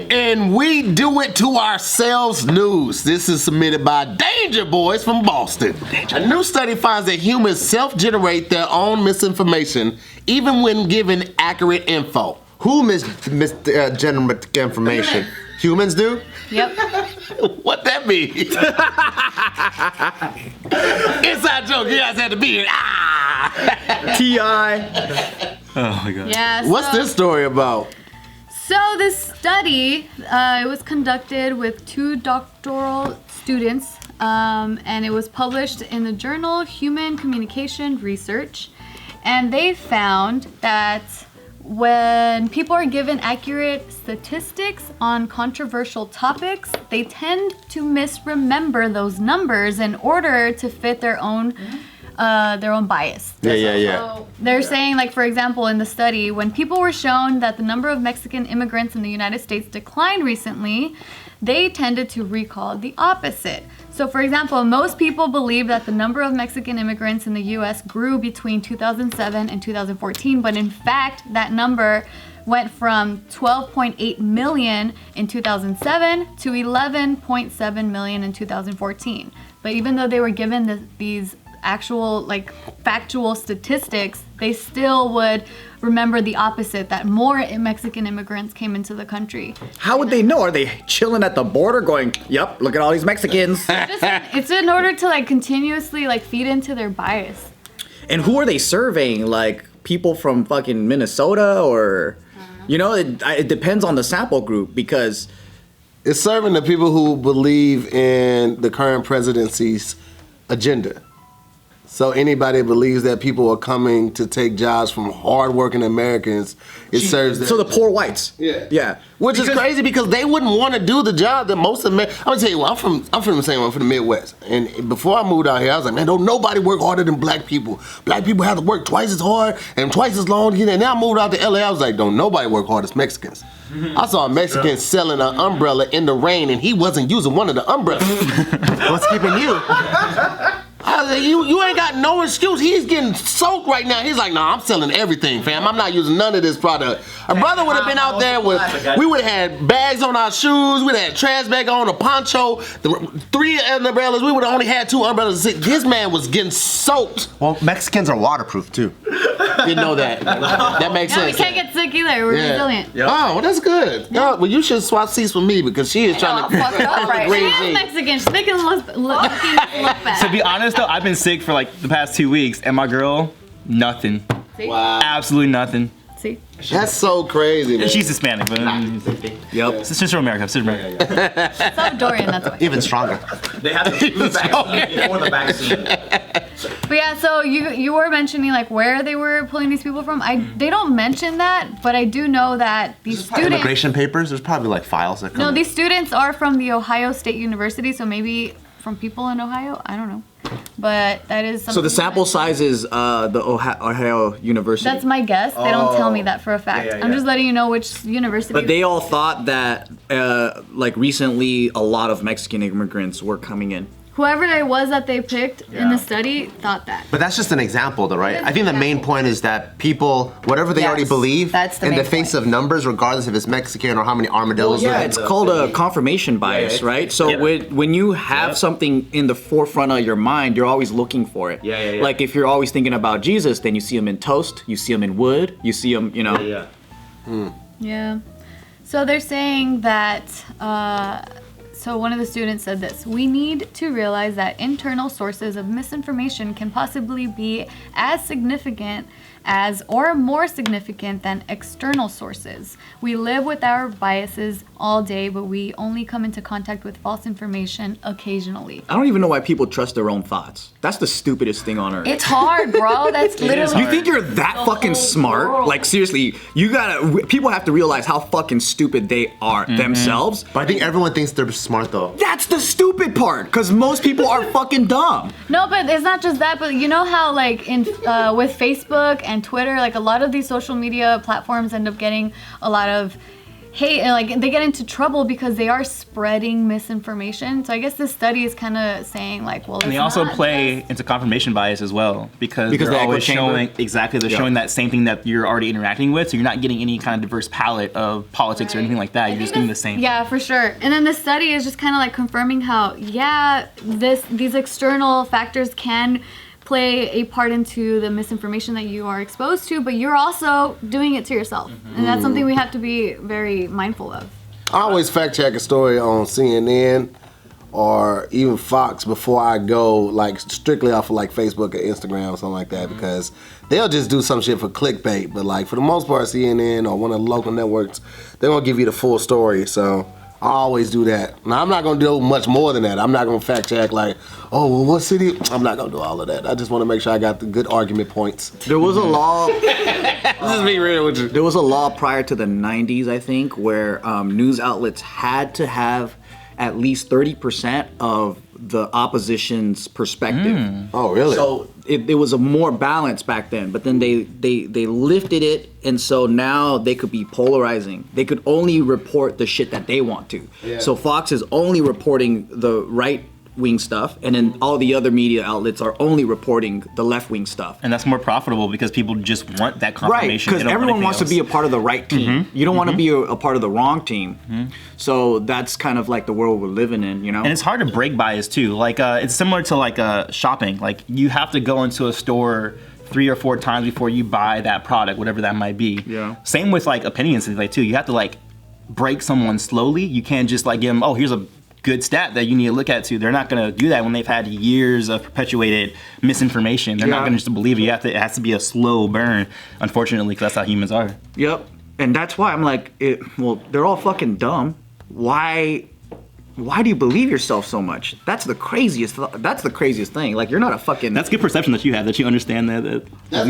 And we do it to ourselves news. This is submitted by Danger Boys from Boston. A new study finds that humans self-generate their own misinformation even when given accurate info. Who misgenerate information? Humans do? Yep. What that mean? Inside joke, you guys had to be here. Ah! T.I. Oh my god. Yeah. What's this story about? So this study, it was conducted with 2 doctoral students, and it was published in the journal Human Communication Research. And they found that when people are given accurate statistics on controversial topics, they tend to misremember those numbers in order to fit their own bias. Yeah. So they're saying, like, for example, in the study, when people were shown that the number of Mexican immigrants in the United States declined recently, they tended to recall the opposite. So, for example, most people believe that the number of Mexican immigrants in the U.S. grew between 2007 and 2014, but in fact, that number went from 12.8 million in 2007 to 11.7 million in 2014. But even though they were given these actual, like, factual statistics, they still would remember the opposite, that more Mexican immigrants came into the country. How would they know? Are they chilling at the border going, yep, look at all these Mexicans? It's in order to, like, continuously, like, feed into their bias. And who are they surveying? Like, people from fucking Minnesota or, you know, it depends on the sample group because It's serving the people who believe in the current presidency's agenda. So anybody that believes that people are coming to take jobs from hardworking Americans, it serves them. So the poor whites. Yeah. Which is crazy because they wouldn't want to do the job that most of I'm gonna tell you what, I'm from the same one, from the Midwest. And before I moved out here, I was like, man, don't nobody work harder than black people. Black people have to work twice as hard and twice as long to get in. Now I moved out to LA, I was like, don't nobody work hard as Mexicans. I saw a Mexican selling an umbrella in the rain and he wasn't using one of the umbrellas. What's keeping you? I was like, you ain't got no excuse. He's getting soaked right now. He's like, nah, I'm selling everything, fam. I'm not using none of this product. Our brother would have been out there with, we would have had bags on our shoes, we'd have had trash bag on, a poncho, 3 umbrellas, we would have only had 2 umbrellas. This man was getting soaked. Well, Mexicans are waterproof too. Didn't know that. That makes No, we sense. can't get sick either. We're resilient. Oh, well, that's good. No, well, you should swap seats with me because she is trying to Fuck it up, right? She green is jeans. Mexican. She's making look bad. To be honest though, I've been sick for like the past 2 weeks, and my girl, nothing. See? Wow. Absolutely nothing. See? That's so crazy, man. She's Hispanic, but Yep. it's Central America. Central America. Salvadorian, that's why. Even stronger. They have to do the vaccine before the vaccine. But yeah, so you were mentioning like where they were pulling these people from. They don't mention that, but I do know that these students. Immigration papers. There's probably like files that come. No, in. these students are from the Ohio State University, so maybe from people in Ohio. I don't know, but that is something. So the sample size is the Ohio University. That's my guess. They don't tell me that for a fact. Yeah. I'm just letting you know which university. But they all thought that, like recently, a lot of Mexican immigrants were coming in. Whoever it was that they picked in the study thought that. But that's just an example, though, right? It is I think the an main example. point is that people, whatever they Yes, already believe, that's the in the main face point. of numbers, regardless if it's Mexican or how many armadillos. Yeah, there it's are. called a confirmation bias, it's- right? So when you have something in the forefront of your mind, you're always looking for it. Yeah. Like if you're always thinking about Jesus, then you see him in toast, you see him in wood, you see him, you know. Yeah. So they're saying that, so one of the students said this: we need to realize that internal sources of misinformation can possibly be as significant as or more significant than external sources. We live with our biases all day, but we only come into contact with false information occasionally. I don't even know why people trust their own thoughts. That's the stupidest thing on earth. It's hard, bro. That's literally. You think you're that fucking smart? world. Like seriously, people have to realize how fucking stupid they are themselves. But I think everyone thinks they're smart, though. That's the stupid part, because most people are fucking dumb. No, but it's not just that. But you know how, like, in with Facebook and Twitter, like a lot of these social media platforms end up getting a lot of hate and like they get into trouble because they are spreading misinformation. So I guess this study is kind of saying like, well, And they also play into confirmation bias as well because the they're echo always chamber. showing they're showing that same thing that you're already interacting with, so you're not getting any kind of diverse palette of politics or anything like that. You're just getting the same. Yeah, for sure. And then the study is just kind of like confirming how these external factors can play a part into the misinformation that you are exposed to, but you're also doing it to yourself. And that's something we have to be very mindful of. I always fact check a story on CNN or even Fox before I go, like strictly off of like Facebook or Instagram or something like that, because they'll just do some shit for clickbait. But like for the most part, CNN or one of the local networks, they're gonna give you the full story. So I always do that. Now I'm not gonna do much more than that. I'm not gonna fact check like, oh, well, what city? I'm not gonna do all of that. I just want to make sure I got the good argument points. There was a law. Just be real with you. There was a law prior to the 90s, I think, where news outlets had to have at least 30% of the opposition's perspective. Oh, really? So it was a more balance back then, but then they lifted it, and so now they could be polarizing. They could only report the shit that they want to. Yeah. So Fox is only reporting the right-wing stuff, and then all the other media outlets are only reporting the left-wing stuff. And that's more profitable because people just want that Right, confirmation. because everyone wants to be a part of the right team. You don't want to be a part of the wrong team. So that's kind of like the world we're living in, you know? And it's hard to break bias too. Like it's similar to like shopping. Like you have to go into a store 3 or 4 times before you buy that product, whatever that might be. Yeah. Same with like opinions and like too. You have to like break someone slowly. You can't just like give them, oh, here's a good stat that you need to look at too. They're not gonna do that when they've had years of perpetuated misinformation. They're not gonna just believe it. It has to be a slow burn, unfortunately, because that's how humans are. Yep. And that's why I'm like, well, they're all fucking dumb. Why do you believe yourself so much? That's the craziest thing. Like, you're not a fucking... That's good perception that you have, that you understand that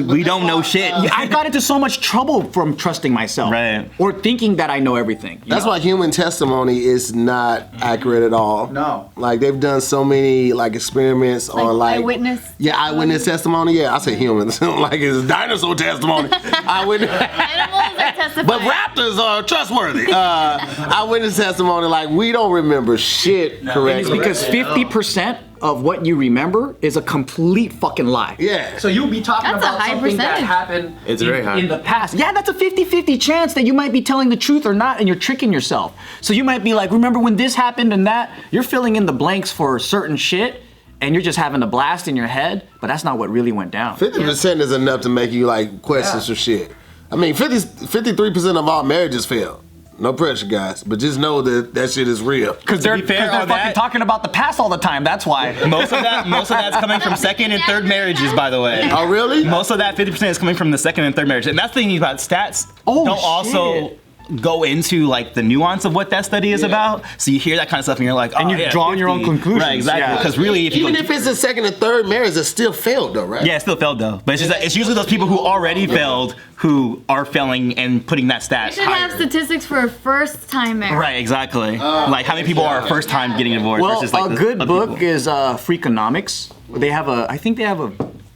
we don't know shit. I got into so much trouble from trusting myself. Right. Or thinking that I know everything. That's why human testimony is not accurate at all. No. Like they've done so many like experiments on like eyewitness. Yeah, eyewitness testimony. Yeah, I say humans. Like it's dinosaur testimony. Eyewitness. Animals are testifying. But raptors are trustworthy. Eyewitness testimony. Like we don't remember shit And it's correctly. because 50% of what you remember is a complete fucking lie. Yeah. So you'll be talking That's a about high something that percentage. happened It's very high. in the past. Yeah, that's a 50-50 chance that you might be telling the truth or not, and you're tricking yourself. So you might be like, remember when this happened and that? You're filling in the blanks for certain shit, and you're just having a blast in your head, but that's not what really went down. 50% is enough to make you like question some shit. I mean, 53% of all marriages fail. No pressure, guys, but just know that that shit is real. Because they're, be fair they're on fucking that- talking about the past all the time, that's why. Most of that's coming from second and third marriages, by the way. Oh, really? Most of that 50% is coming from the second and third marriage. And that's the thing about stats. Oh, don't shit. also go into like the nuance of what that study is about. So you hear that kind of stuff and you're like, oh, And you're yeah, drawing your own 50. conclusions. Right, exactly. Yeah. Because really, if you Even go, if it's a second and third marriage, it still failed though, right? yeah, it still failed though. But it's just that it's usually those people who already failed who are failing and putting that stat We should have higher. statistics for a first-time marriage. Right, exactly. Like how many people are first time getting divorced Well, versus like a the good other book people. is Freakonomics. I think they have a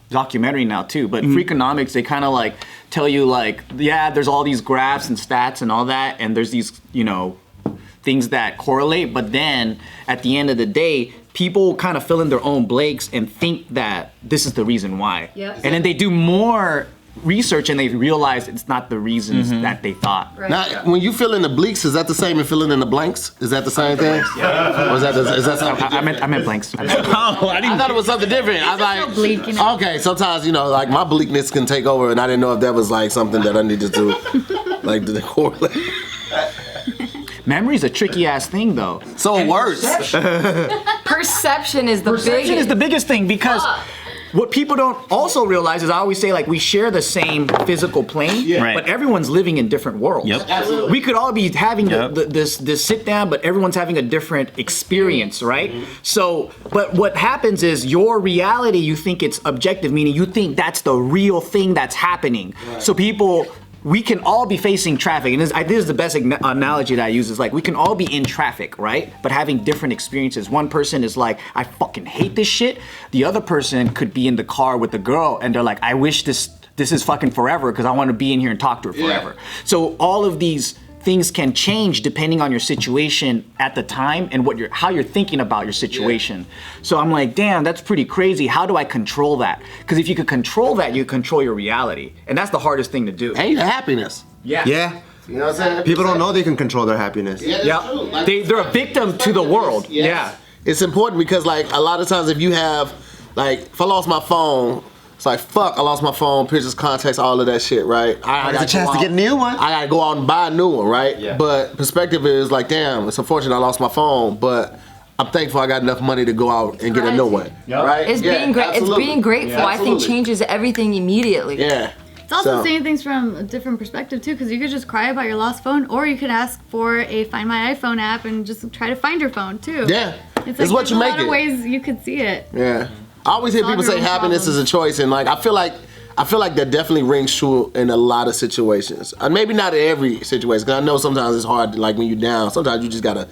documentary now too, but Freakonomics, they kind of like tell you like, yeah, there's all these graphs and stats and all that, and there's these, you know, things that correlate, but then at the end of the day, people kind of fill in their own blanks and think that this is the reason why. Yep. And then they do more research and they realize it's not the reasons that they thought. Right. Now, when you fill in the bleaks, is that the same as filling in the blanks? Is that the same thing? Yeah. Or is that something? I meant blanks. Oh, I I didn't. thought it was something different. I was just like, so bleak, you know? Okay, sometimes you know, like my bleakness can take over, and I didn't know if that was like something that I needed to, like, to correlate. Memory's a tricky ass thing though. So it works. Perception is the Perception is biggest. the biggest thing because what people don't also realize is I always say like we share the same physical plane, Right. but everyone's living in different worlds. Yep. We could all be having Yep. this sit down, but everyone's having a different experience, right? So, but what happens is your reality, you think it's objective, meaning you think that's the real thing that's happening. So people. We can all be facing traffic, and this is the best analogy that I use. Is like we can all be in traffic, right? But having different experiences. One person is like, I fucking hate this shit. The other person could be in the car with the girl, and they're like, I wish this is fucking forever because I want to be in here and talk to her forever. So all of these things can change depending on your situation at the time and how you're thinking about your situation. So I'm like, damn, that's pretty crazy. How do I control that? Because if you could control that, you control your reality, and that's the hardest thing to do. And your happiness. Yeah. Yeah. You know what I'm saying? People don't know they can control their happiness. Yeah, that's true. Like, They're a victim to the world. Yes. Yeah. It's important because like a lot of times if you have like if I lost my phone, it's like fuck, I lost my phone, pictures, contacts, all of that shit, right? I There's a chance to get a new one. I gotta go out and buy a new one, right? Yeah. But perspective is like, damn, it's unfortunate I lost my phone, but I'm thankful I got enough money to go out and get a new one. Yep. Right? It's Yeah, being great. It's absolutely. being grateful. I think Absolutely. changes everything immediately. Yeah. It's also So- seeing things from a different perspective too, because you could just cry about your lost phone, or you could ask for a Find My iPhone app and just try to find your phone too. Yeah. It's It's what there's you a make lot of it. ways you could see it. Yeah. I always hear Solve people your say own happiness is a problems. choice, and like I feel like that definitely rings true in a lot of situations. Maybe not in every situation, because I know sometimes it's hard. Like when you're down, sometimes you just gotta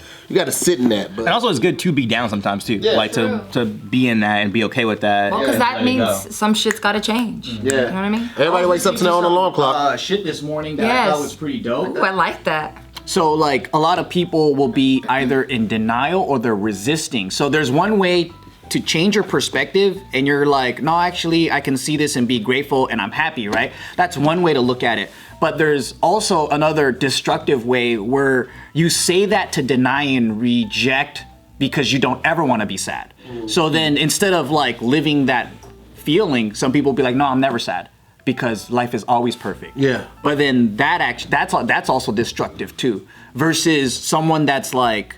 sit in that. But And also, it's good to be down sometimes too. Yeah, like true. to be in that and be okay with that. Well, because Yeah, that there you go. means some shit's got to change. yeah, You know what I mean? Everybody wakes up to their own alarm clock. Shit this morning that I Yes. thought was pretty dope. Ooh, I like that. So like a lot of people will be either in denial or they're resisting. So there's one way to change your perspective and you're like, no, actually I can see this and be grateful and I'm happy, right? That's one way to look at it. But there's also another destructive way where you say that to deny and reject because you don't ever want to be sad. So then instead of like living that feeling, some people will be like, no, I'm never sad because life is always perfect. Yeah. But then that's also destructive too. Versus someone that's like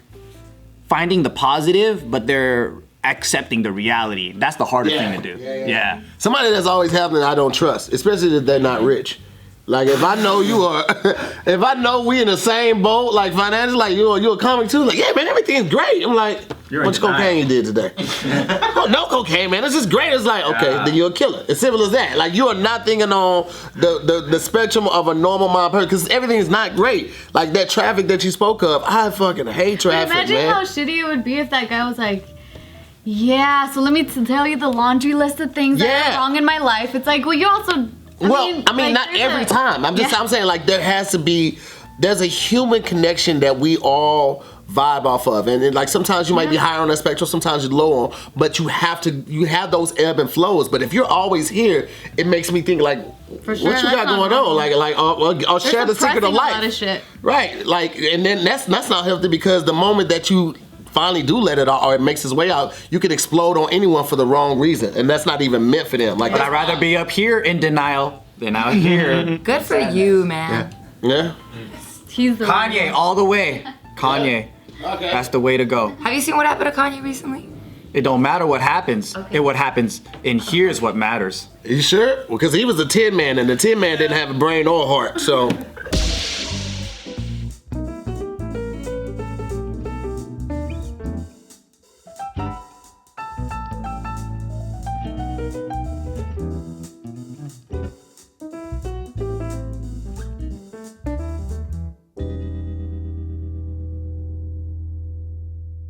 finding the positive, but they're accepting the reality. That's the harder thing to do. Yeah. Somebody that's always happening, I don't trust, especially if they're not rich. Like if I know you are, if I know we in the same boat, like financially, like you're a comic too, like yeah, man, everything's great. I'm like, You're how much in denial. cocaine you did today? Oh, no cocaine, man. This is great. It's like okay, then you're a killer. As simple as that. Like you are not thinking on the spectrum of a normal mind person because everything is not great. Like that traffic that you spoke of, I fucking hate traffic, Imagine man. how shitty it would be if that guy was like, yeah, so let me tell you the laundry list of things that Yeah. are wrong in my life. It's like, well, you also. I mean, like, not there's every time. I'm Yeah. saying like there's a human connection that we all vibe off of, and then, like sometimes you might be higher on that spectrum, sometimes you're low on, but you have those ebb and flows. But if you're always here, it makes me think like, For sure, what you that's got not going normal. on? Or share the secret suppressing of a life. lot of shit. Right, like, and then that's not healthy because the moment that you finally do let it out or it makes its way out, you can explode on anyone for the wrong reason, and that's not even meant for them. Like, But I'd rather be up here in denial than out here. Good for you, man. yeah. He's the Kanye all the way. Kanye. Okay. That's the way to go. Have you seen what happened to Kanye recently? It don't matter what happens. Okay. What happens in here is what matters. You sure? Well, because he was a Tin Man, and the Tin Man didn't have a brain or heart, so.